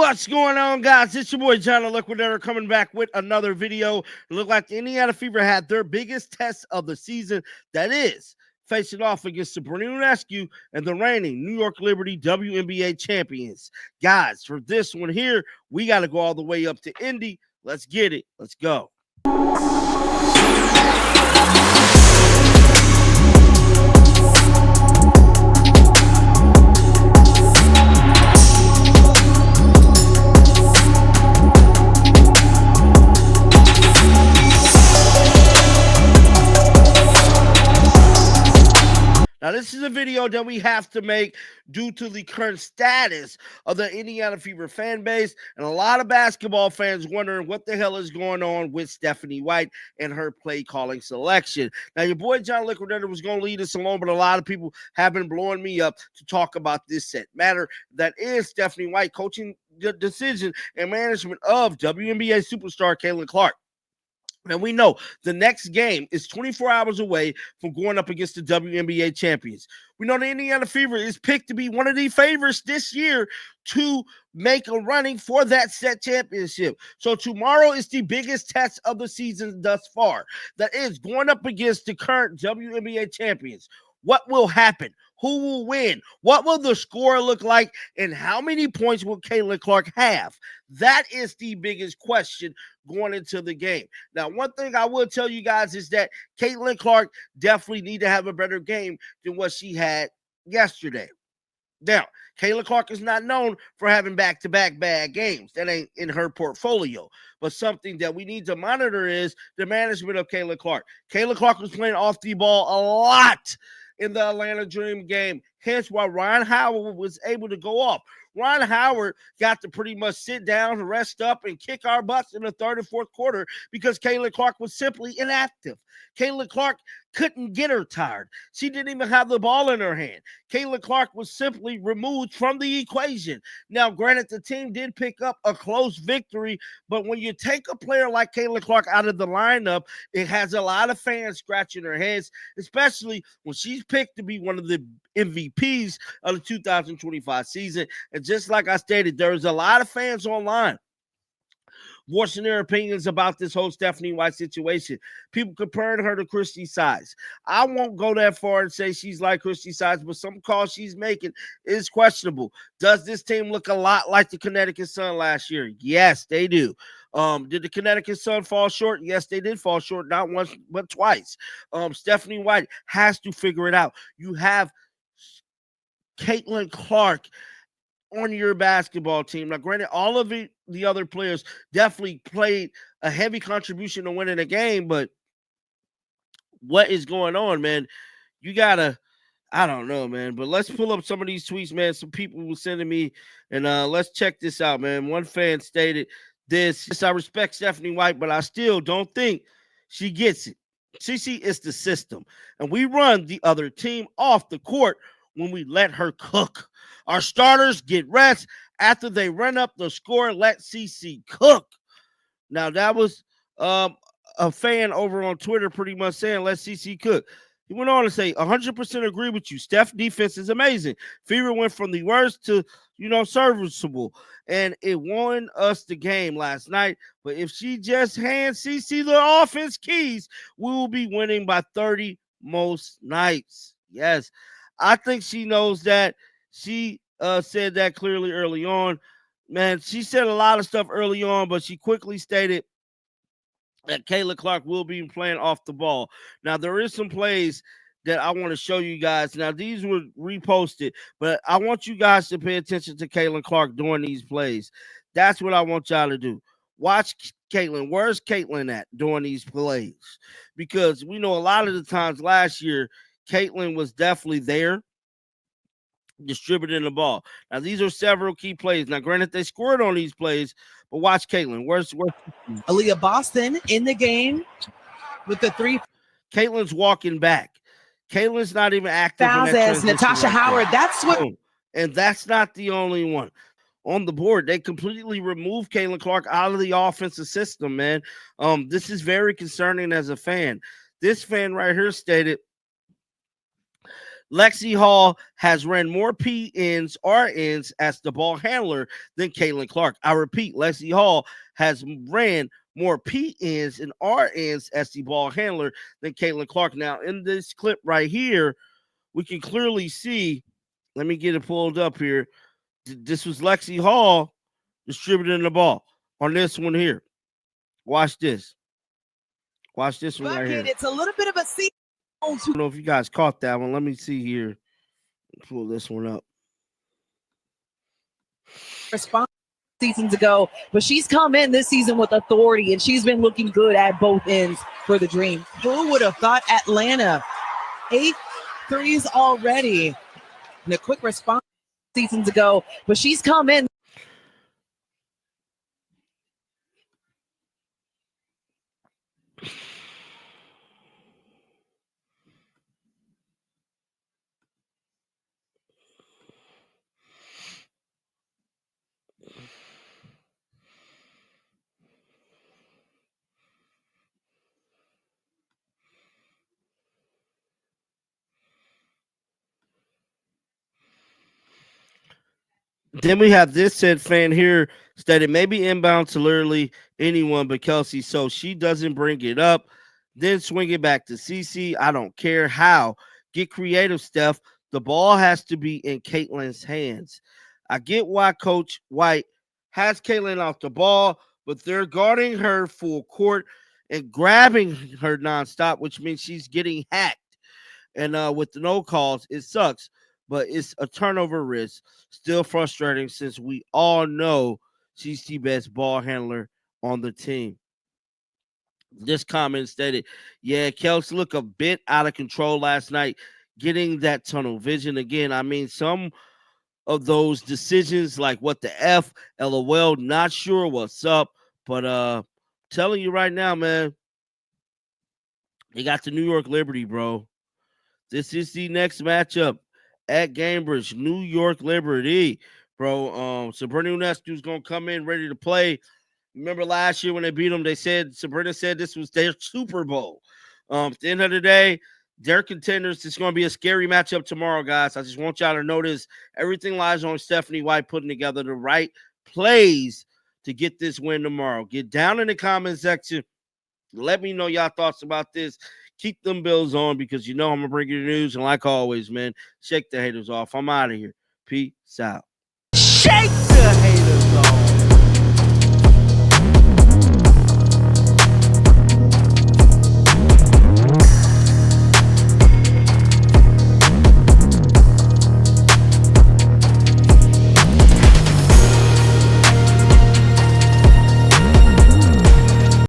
What's going on, guys? It's your boy John the Liquidator coming back with another video. It looked like the Indiana Fever had their biggest test of the season. That is facing off against the Bermuda Rescue and the reigning New York Liberty WNBA champions. Guys, for this one here, we got to go all the way up to Indy. Let's get it. Let's go. Now, this is a video that we have to make due to the current status of the Indiana Fever fan base and a lot of basketball fans wondering what the hell is going on with Stephanie White and her play calling selection. Now, your boy John Liquidator was going to lead us alone, but a lot of people have been blowing me up to talk about this set matter that is Stephanie White coaching the decision and management of WNBA superstar Caitlin Clark. And we know the next game is 24 hours away from going up against the WNBA champions. We know the Indiana Fever is picked to be one of the favorites this year to make a running for that set championship. So tomorrow is the biggest test of the season thus far. That is going up against the current WNBA champions. What will happen? Who will win? What will the score look like? And how many points will Caitlin Clark have? That is the biggest question going into the game. Now, one thing I will tell you guys is that Caitlin Clark definitely need to have a better game than what she had yesterday. Now, Caitlin Clark is not known for having back-to-back bad games. That ain't in her portfolio. But something that we need to monitor is the management of Caitlin Clark. Caitlin Clark was playing off the ball a lot in the Atlanta Dream game, hence why Ryan Howard was able to go off. Ryan Howard got to pretty much sit down, rest up, and kick our butts in the third and fourth quarter because Caitlin Clark was simply inactive. Caitlin Clark couldn't get her tired. She didn't even have the ball in her hand. Caitlin Clark was simply removed from the equation. Now, granted, the team did pick up a close victory, but when you take a player like Caitlin Clark out of the lineup, it has a lot of fans scratching their heads, especially when she's picked to be one of the MVPs of the 2025 season. And just like I stated, there's a lot of fans online voicing their opinions about this whole Stephanie White situation. People comparing her to Christy Sides. I won't go that far and say she's like Christy Sides, but some calls she's making is questionable. Does this team look a lot like the Connecticut Sun last year? Yes, they do. Did the Connecticut Sun fall short? Yes, they did fall short, not once, but twice. Stephanie White has to figure it out. You have Caitlin Clark on your basketball team. Now, granted, all of the other players definitely played a heavy contribution to winning the game, but what is going on, man? You gotta, I don't know, man. But let's pull up some of these tweets, man. Some people were sending me, and let's check this out, man. One fan stated this: I respect Stephanie White, but I still don't think she gets it. CC is the system, and we run the other team off the court when we let her cook. Our starters get rest after they run up the score. Let CC cook. Now, that was a fan over on Twitter pretty much saying, let CC cook. He went on to say, 100% agree with you. Steph defense is amazing. Fever went from the worst to, serviceable. And it won us the game last night. But if she just hands CC the offense keys, we will be winning by 30 most nights. Yes. I think she knows that. She said that clearly early on. Man, she said a lot of stuff early on, but she quickly stated that Caitlin Clark will be playing off the ball. Now, there is some plays that I want to show you guys. Now, these were reposted, but I want you guys to pay attention to Caitlin Clark during these plays. That's what I want y'all to do. Watch Caitlin. Where's Caitlin at during these plays? Because we know a lot of the times last year, Caitlin was definitely there distributing the ball. Now, these are several key plays. Now, granted, they scored on these plays, but watch Caitlin. Where's Aaliyah Boston in the game with the three. Caitlin's walking back. Caitlin's not even active. As Natasha Howard. That's what. And that's not the only one on the board. They completely removed Caitlin Clark out of the offensive system, man. This is very concerning as a fan. This fan right here stated Lexi Hall has ran more PNs, RNs as the ball handler than Caitlin Clark. I repeat, Lexi Hall has ran more PNs and RNs as the ball handler than Caitlin Clark. Now, in this clip right here, we can clearly see, let me get it pulled up here. This was Lexi Hall distributing the ball on this one here. Watch this. Watch this one right here. It's a little bit of a seat. I don't know if you guys caught that one. Let me see here. Pull this one up. Response seasons ago, but she's come in this season with authority, and she's been looking good at both ends for the Dream. Who would have thought Atlanta 8 threes already? And a quick response seasons ago, but she's come in. Then we have this said fan here stated maybe inbound to literally anyone but Kelsey, so she doesn't bring it up. Then swing it back to CC. I don't care how. Get creative, Steph. The ball has to be in Caitlin's hands. I get why Coach White has Caitlin off the ball, but they're guarding her full court and grabbing her nonstop, which means she's getting hacked. And with the no calls, it sucks, but it's a turnover risk. Still frustrating since we all know she's the best ball handler on the team. This comment stated, yeah, Kels looked a bit out of control last night, getting that tunnel vision again. I mean, some of those decisions, like what the F, LOL, not sure what's up, but telling you right now, man, they got the New York Liberty, bro. This is the next matchup at Gainbridge, New York Liberty, bro. Sabrina Ionescu's gonna come in ready to play. Remember last year when they beat them, they said Sabrina said this was their Super Bowl. At the end of the day, they're contenders. It's going to be a scary matchup tomorrow, guys. I just want y'all to notice everything lies on Stephanie White putting together the right plays to get this win tomorrow. Get down in the comment section. Let me know y'all thoughts about this. Keep them bills on because you know I'm going to bring you the news. And like always, man, shake the haters off. I'm out of here. Peace out. Shake the haters off.